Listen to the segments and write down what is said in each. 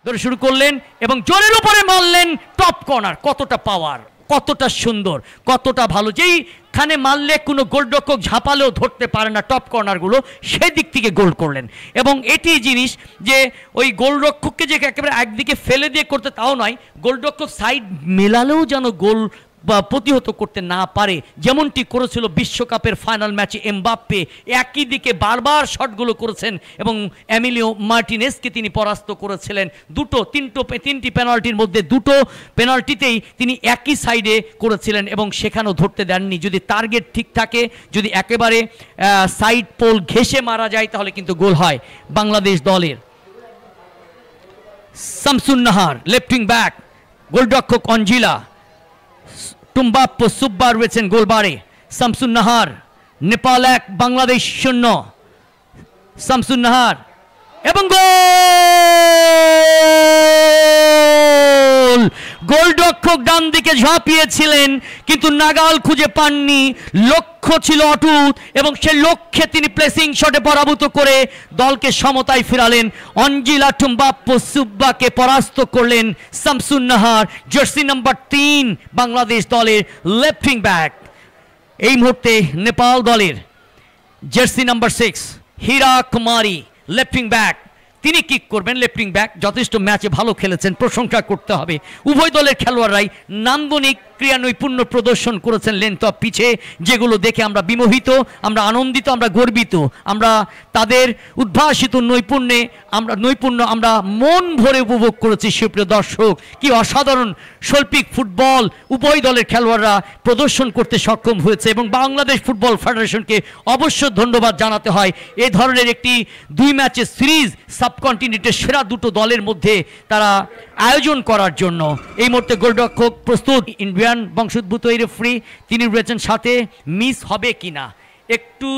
ধরে শুরু করলেন এবং জোরের উপরে মারলেন টপ কর্নার। কতটা পাওয়ার, কতটা সুন্দর, কতটা ভালো। যেইখানে মারলে কোনো গোলরক্ষক ঝাঁপালেও ধরতে পারে না টপ কর্নারগুলো, সেই দিক থেকে গোল করলেন। এবং এটি জিনিস যে ওই গোলরক্ষককে যে একেবারে একদিকে ফেলে দিয়ে করতে তাও নয়, গোলরক্ষক সাইড মেলালেও যেন গোল বা প্রতিহত করতে না পারে, যেমনটি করেছিল বিশ্বকাপের ফাইনাল ম্যাচে এমবাপ্পে। একই দিকে বারবার শটগুলো করেছেন এবং এমিলিও মার্টিনেজকে তিনি পরাস্ত করেছিলেন। তিনটি পেনাল্টির মধ্যে দুটো পেনাল্টিতেই তিনি একই সাইডে করেছিলেন এবং সেখানেও ধরতে দেননি। যদি টার্গেট ঠিক থাকে, যদি একেবারে সাইড পোল ঘেঁষে মারা যায়, তাহলে কিন্তু গোল হয় বাংলাদেশ দলের। Shamsun Nahar left wing back, গোলরক্ষক অঞ্জিলা, টুম্বাপ্পো সুব্বা রয়েছেন গোলবারে। শামসুন নাহার, নেপাল 1 বাংলাদেশ 0। শামসুন নাহার এবং গোল! গোলরক্ষক ডান দিকে ঝাঁপিয়েছিলেন কিন্তু নাগাল খুঁজে পাননি। লক্ষ্য ছিল অটুট এবং সেই লক্ষ্যে তিনি প্লেসিং শটে পরাভূত করে দলকে সমতায় ফিরালেন। অঞ্জিলা টুম্বাপ্পো সুব্বাকে পরাস্ত করলেন শামসুন নাহার, জার্সি নাম্বার 3 বাংলাদেশ দলের লেফট উইং ব্যাক। এই মুহূর্তে নেপাল দলের জার্সি নাম্বার 6 হীরা কুমারী লেফট উইং ব্যাক, তিনি কিক করবেন। লেফট উইং ব্যাক যথেষ্ট ম্যাচে ভালো খেলেছেন, প্রশংসা করতে হবে। উভয় দলের খেলোয়াড়রাই নান্দনিক ক্রিয়া নৈপুণ্য প্রদর্শন করেছেন লেন্থ অফ পিচে, যেগুলো দেখে আমরা বিমোহিত, আমরা আনন্দিত, আমরা গর্বিত। আমরা তাদের উদ্ভাসিত নৈপুণ্য আমরা মন ভরে উপভোগ করেছি। সুপ্রিয় দর্শক, কি অসাধারণ শৈল্পিক ফুটবল উভয় দলের খেলোয়াড়রা প্রদর্শন করতে সক্ষম হয়েছে এবং বাংলাদেশ ফুটবল ফেডারেশনকে অবশ্য ধন্যবাদ জানাতে হয়। এ ধরনের একটি 2 ম্যাচের সিরিজ সাবকন্টিনেন্টের সেরা দুটো দলের মধ্যে তারা আয়োজন করার জন্য। এই মুহূর্তে গোলরক্ষক প্রস্তুত, ইন্ডিয়ান বংশোদ্ভূত এই রেফারি, তিনি রয়েছেন সাথে। মিস হবে কিনা একটু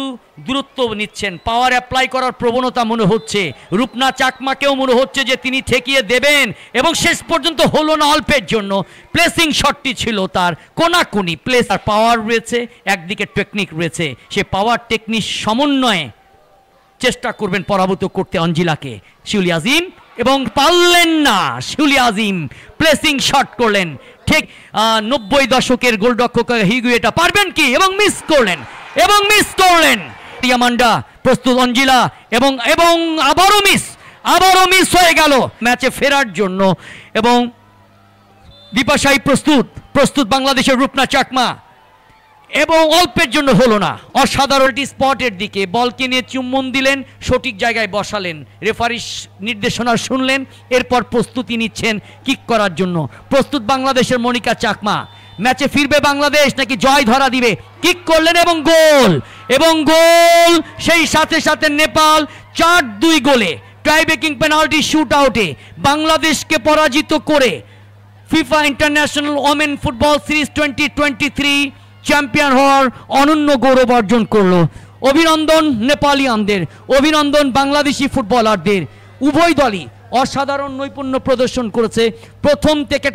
দূরত্ব নিচ্ছেন, পাওয়ার অ্যাপ্লাই করার প্রবণতা মনে হচ্ছে। রূপনা চাকমাকেও মনে হচ্ছে যে তিনি ঠেকিয়ে দেবেন এবং শেষ পর্যন্ত হলো না অল্পের জন্য। প্লেসিং শটটি ছিল তার কোনাকুনি প্লেস, আর পাওয়ার রয়েছে, একদিকে টেকনিক রয়েছে। সে পাওয়ার টেকনিক সমন্বয়ে চেষ্টা করবেন পরাভূত করতে অঞ্জিলাকে। শিউলি আজিম এবং পারলেন না। শিউলি আজিম প্লেসিং শট করলেন, ঠিক 90 দশকের গোলরক্ষক হিগুয়েটা পারবেন কি, এবং মিস করলেন। রিয়ামান্ডা প্রস্তুত, অঞ্জিলা এবং আবারও মিস হয়ে গেল ম্যাচে ফেরার জন্য। এবং বিপাশাই প্রস্তুত বাংলাদেশের রূপনা চাকমা, এবং অল্পের জন্য হলো না। অসাধারণ স্পটের দিকে বলকে নিয়ে চুম্বন দিলেন, সঠিক জায়গায় বসালেন, রেফারির নির্দেশনা শুনলেন, এরপর প্রস্তুতি নিচ্ছেন কিক করার জন্য। প্রস্তুত বাংলাদেশের মনিকা চাকমা, ম্যাচে ফিরবে বাংলাদেশ নাকি জয় ধরা দিবে। কিক করলেন এবং গোল। সেই সাথে নেপাল 4-2 গোলে টাইব্রেকিং পেনাল্টি শুট আউটে বাংলাদেশকে পরাজিত করে FIFA international women football series 2023 champion হওয়ার অনন্য গৌরব অর্জন করলো। অভিনন্দন নেপালিয়ানদের, অভিনন্দন বাংলাদেশি ফুটবলারদের। উভয় দলই অসাধারণ নৈপুণ্য প্রদর্শন করেছে। প্রথম থেকে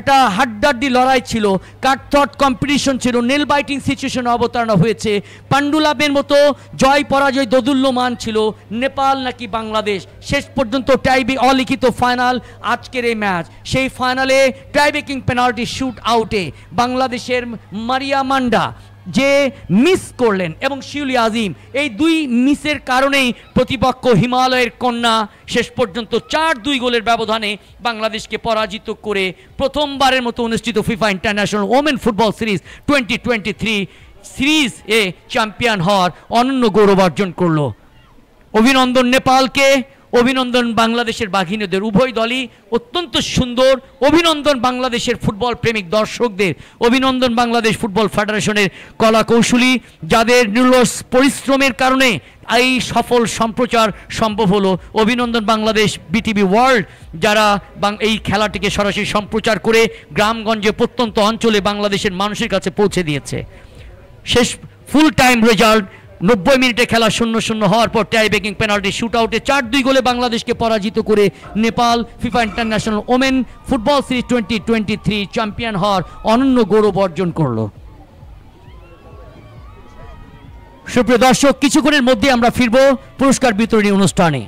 একটা হাড্ডাড্ডি লড়াই ছিল, কাটথট কম্পিটিশন ছিল, নেল বাইটিং সিচুয়েশন অবতারণা হয়েছে। পান্ডুলাভের মতো জয় পরাজয় দোদুল্যমান ছিল। নেপাল নাকি বাংলাদেশ, শেষ পর্যন্ত অলিখিত ফাইনাল আজকের এই ম্যাচ। সেই ফাইনালে টাইব্রেকিং পেনাল্টি শুট আউটে বাংলাদেশের মারিয়া মান্ডা যে মিস করলেন এবং শিউলি আজিম, এই 2 মিসের কারণেই প্রতিপক্ষ হিমালয়ের কন্যা শেষ পর্যন্ত 4-2 গোলের ব্যবধানে বাংলাদেশকে পরাজিত করে প্রথমবারের মতো অনুষ্ঠিত FIFA international women football series 2023 series এ চ্যাম্পিয়ন হওয়ার অনন্য গৌরব অর্জন করলো। অভিনন্দন নেপালকে, অভিনন্দন বাংলাদেশের বাঘিনীদের। উভয় দলই অত্যন্ত সুন্দর। অভিনন্দন বাংলাদেশের ফুটবল প্রেমিক দর্শকদের, অভিনন্দন বাংলাদেশ ফুটবল ফেডারেশনের কলা কৌশলী, যাদের নিরলস পরিশ্রমের কারণে এই সফল সম্প্রচার সম্ভব হলো। অভিনন্দন বাংলাদেশ বিটিভি ওয়ার্ল্ড, যারা এই খেলাটিকে সরাসরি সম্প্রচার করে গ্রামগঞ্জে প্রত্যন্ত অঞ্চলে বাংলাদেশের মানুষের কাছে পৌঁছে দিয়েছে। শেষ ফুল টাইম রেজাল্ট 90 মিনিটে খেলা 0-0 হওয়ার পর টাইব্রেকিং পেনাল্টি শুট আউটে 4-2 গোলে বাংলাদেশকে পরাজিত করে Nepal FIFA international women football series 2023 champion হওয়ার অনন্য গৌরব অর্জন করলো। সুপ্রিয় দর্শক, কিছুক্ষণের মধ্যে আমরা ফিরবো পুরস্কার বিতরণী অনুষ্ঠানে।